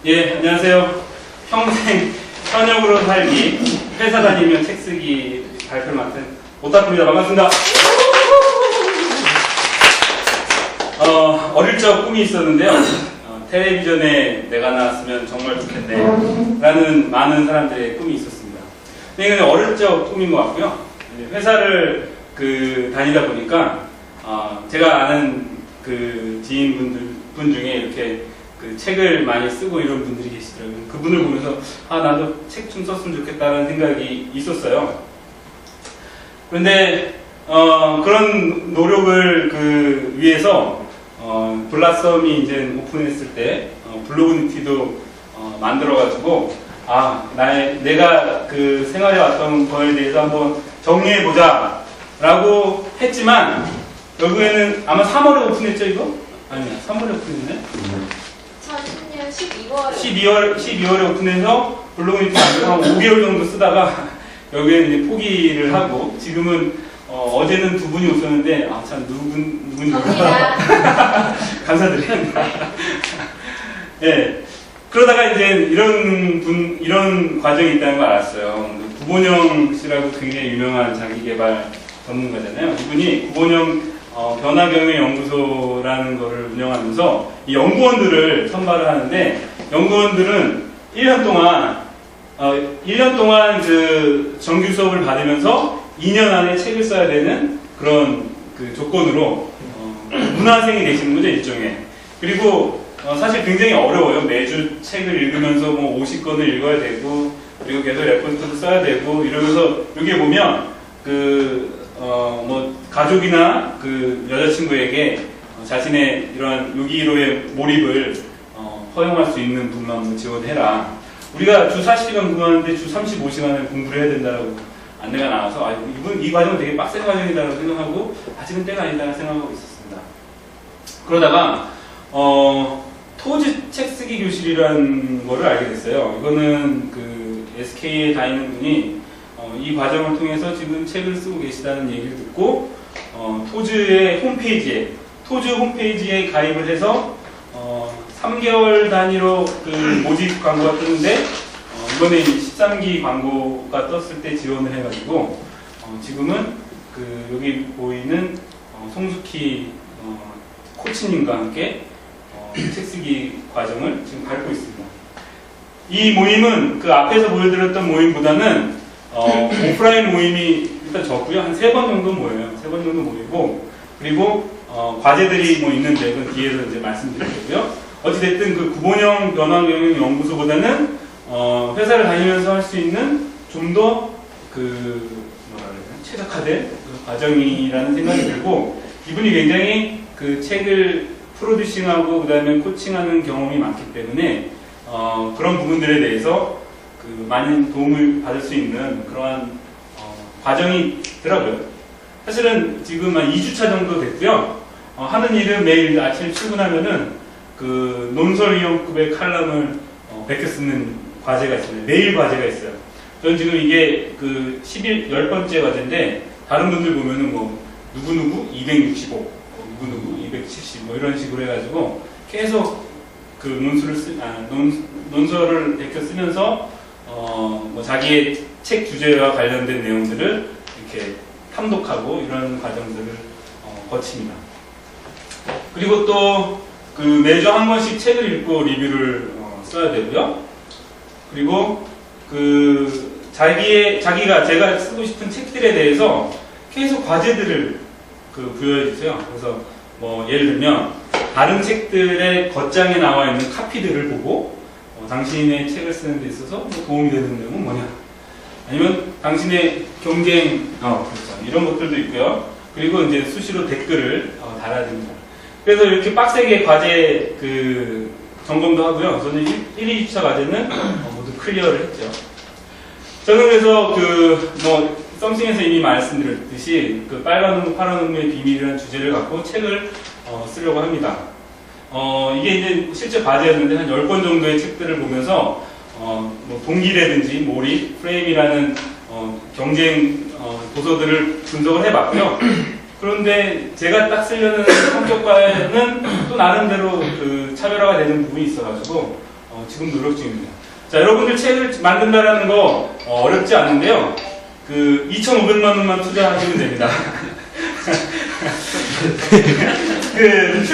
예, 안녕하세요. 평생 현역으로 살기, 회사 다니며 책 쓰기 발표를 맡은 오타쿠입니다. 반갑습니다. 어릴 적 꿈이 있었는데요. 텔레비전에 내가 나왔으면 정말 좋겠네 라는 많은 사람들의 꿈이 있었습니다. 근데 이건 어릴 적 꿈인 것 같고요. 회사를 다니다 보니까 제가 아는 지인분 중에 이렇게 책을 많이 쓰고 이런 분들이 계시더라고요. 그분을 보면서 나도 책 좀 썼으면 좋겠다는 생각이 있었어요. 그런데 그런 노력을 위해서 블라썸이 이제 오픈했을 때 블로그니티도 만들어가지고 내가 생활해왔던 거에 대해서 한번 정리해보자 라고 했지만 결국에는 아마 3월에 오픈했죠 이거? 아니야 3월에 오픈했네? 2010년 12월에 오픈해서 블로그니티 만들고 한 5개월 정도 쓰다가 결국에는 이제 포기를 하고 지금은 어제는 두 분이 오셨는데 참 누군지 몰라. 감사드립니다. 네. 그러다가 이제 이런 과정이 있다는 걸 알았어요. 구본영 씨라고 굉장히 유명한 자기개발 전문가잖아요. 이분이 구본영 변화경영연구소라는 거를 운영하면서 이 연구원들을 선발을 하는데 연구원들은 1년 동안 정규 수업을 받으면서 2년 안에 책을 써야 되는 그런 조건으로 문화생이 되시는 거죠, 일종의. 그리고 사실 굉장히 어려워요. 매주 책을 읽으면서 50권을 읽어야 되고 그리고 계속 레포트도 써야 되고 이러면서 여기에 보면 가족이나 여자친구에게 자신의 이러한 유기로의 몰입을 허용할 수 있는 분만 지원해라. 우리가 주 40시간 근무하는데 주 35시간을 공부를 해야 된다고 안내가 나와서 이 과정은 되게 빡센 과정이다라고 생각하고 아직은 때가 아니다라고 생각하고 있었습니다. 그러다가 토즈 책 쓰기 교실이라는 거를 알게 됐어요. 이거는 SK에 다니는 분이 이 과정을 통해서 지금 책을 쓰고 계시다는 얘기를 듣고 토즈 홈페이지에 가입을 해서 3개월 단위로 모집 광고가 뜨는데 이번에 13기 광고가 떴을 때 지원을 해가지고 지금은 여기 보이는 송숙희 코치님과 함께 책 쓰기 과정을 지금 밟고 있습니다. 이 모임은 앞에서 보여드렸던 모임보다는 오프라인 모임이 일단 적고요. 한 3번 정도 모여요. 3번 정도 모이고 그리고 과제들이 있는데 그건 뒤에서 이제 말씀드리고요. 어찌됐든 구본영 변화경영연구소보다는 회사를 다니면서 할 수 있는 좀 더 최적화된 과정이라는 생각이 들고 이분이 굉장히 책을 프로듀싱하고 그 다음에 코칭하는 경험이 많기 때문에 그런 부분들에 대해서 많은 도움을 받을 수 있는 그러한 과정이 있더라고요. 사실은 지금 한 2주차 정도 됐고요. 하는 일은 매일 아침 출근하면은 논설위원급의 칼럼을 베껴 쓰는 과제가 있습니다. 매일 과제가 있어요. 저는 지금 이게 10번째 과제인데 다른 분들 보면은 누구누구 265, 누구누구 270 이런 식으로 해가지고 계속 논설을 베껴 쓰면서 자기의 책 주제와 관련된 내용들을 이렇게 탐독하고 이런 과정들을 거칩니다. 그리고 또 매주 한 권씩 책을 읽고 리뷰를 써야 되고요. 그리고 제가 쓰고 싶은 책들에 대해서 계속 과제들을 부여해 주세요. 그래서 예를 들면 다른 책들의 겉장에 나와 있는 카피들을 보고 당신의 책을 쓰는 데 있어서 도움이 되는 내용은 뭐냐? 아니면 당신의 경쟁 그렇죠. 이런 것들도 있고요. 그리고 이제 수시로 댓글을 달아야 됩니다. 그래서 이렇게 빡세게 과제 점검도 하고요. 저는 1, 2주차 과제는 모두 클리어를 했죠. 저는 그래서 썸씽에서 이미 말씀드렸듯이 빨간 음무, 파란 음무의 비밀이라는 주제를 갖고 책을 쓰려고 합니다. 이게 이제 실제 과제였는데 한 10권 정도의 책들을 보면서 동기라든지 몰입, 프레임이라는 경쟁 도서들을 분석을 해봤고요. 그런데 제가 딱 쓰려는 성격과는 또 나름대로 차별화가 되는 부분이 있어가지고 지금 노력 중입니다. 자, 여러분들 책을 만든다라는 거 어렵지 않은데요. 그 2,500만 원만 투자하시면 됩니다. 그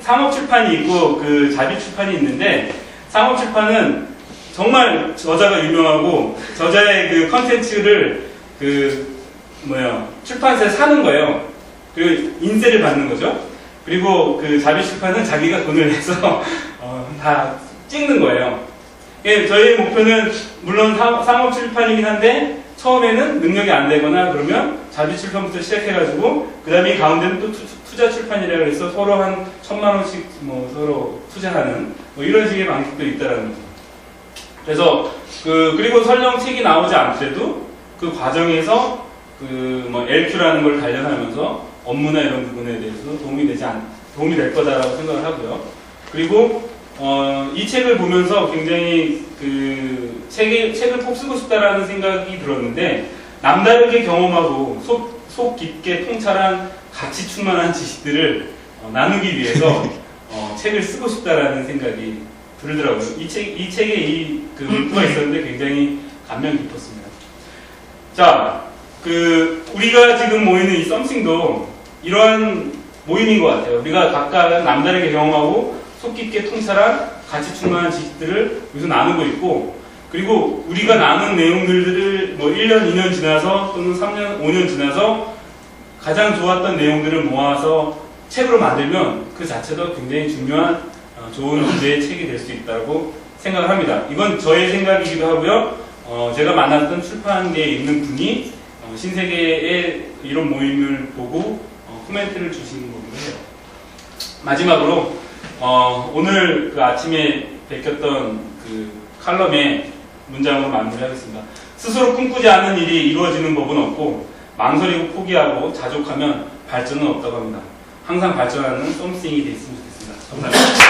상업 출판이 있고 그 자비 출판이 있는데, 상업 출판은 정말 저자가 유명하고 저자의 그 컨텐츠를 출판사에 사는 거예요. 그리고 인세를 받는 거죠. 그리고 그 자비 출판은 자기가 돈을 내서 다 찍는 거예요. 예, 저희의 목표는 물론 상업 출판이긴 한데 처음에는 능력이 안 되거나 그러면 자비 출판부터 시작해가지고 그 다음에 가운데는 또 투자 출판이라고 해서 서로 한 1,000만 원씩 서로 투자하는 이런 식의 방식도 있다라는 거죠. 그래서 그리고 설령 책이 나오지 않더라도 그 과정에서 LQ라는 걸 단련하면서 업무나 이런 부분에 대해서도 도움이 될 거다라고 생각을 하고요. 그리고 이 책을 보면서 굉장히 책을 꼭 쓰고 싶다라는 생각이 들었는데, 남다르게 경험하고 속 깊게 통찰한 가치 충만한 지식들을 나누기 위해서 책을 쓰고 싶다라는 생각이 들더라고요. 이 책에 이 문구가 있었는데 굉장히 감명 깊었습니다. 자, 우리가 지금 모이는 이 썸씽도 이러한 모임인 것 같아요. 우리가 각각 남다르게 경험하고 속 깊게 통찰한 가치 충만한 지식들을 여기서 나누고 있고, 그리고 우리가 나눈 내용들을 1년, 2년 지나서 또는 3년, 5년 지나서 가장 좋았던 내용들을 모아서 책으로 만들면 그 자체도 굉장히 중요한 좋은 주제의 책이 될 수 있다고 생각을 합니다. 이건 저의 생각이기도 하고요. 제가 만났던 출판계에 있는 분이 신세계의 이런 모임을 보고 코멘트를 주신 거기도 해요. 마지막으로 오늘 아침에 베꼈던 칼럼의 문장으로 마무리하겠습니다. 스스로 꿈꾸지 않는 일이 이루어지는 법은 없고 망설이고 포기하고 자족하면 발전은 없다고 합니다. 항상 발전하는 썸씽이 됐으면 좋겠습니다. 감사합니다.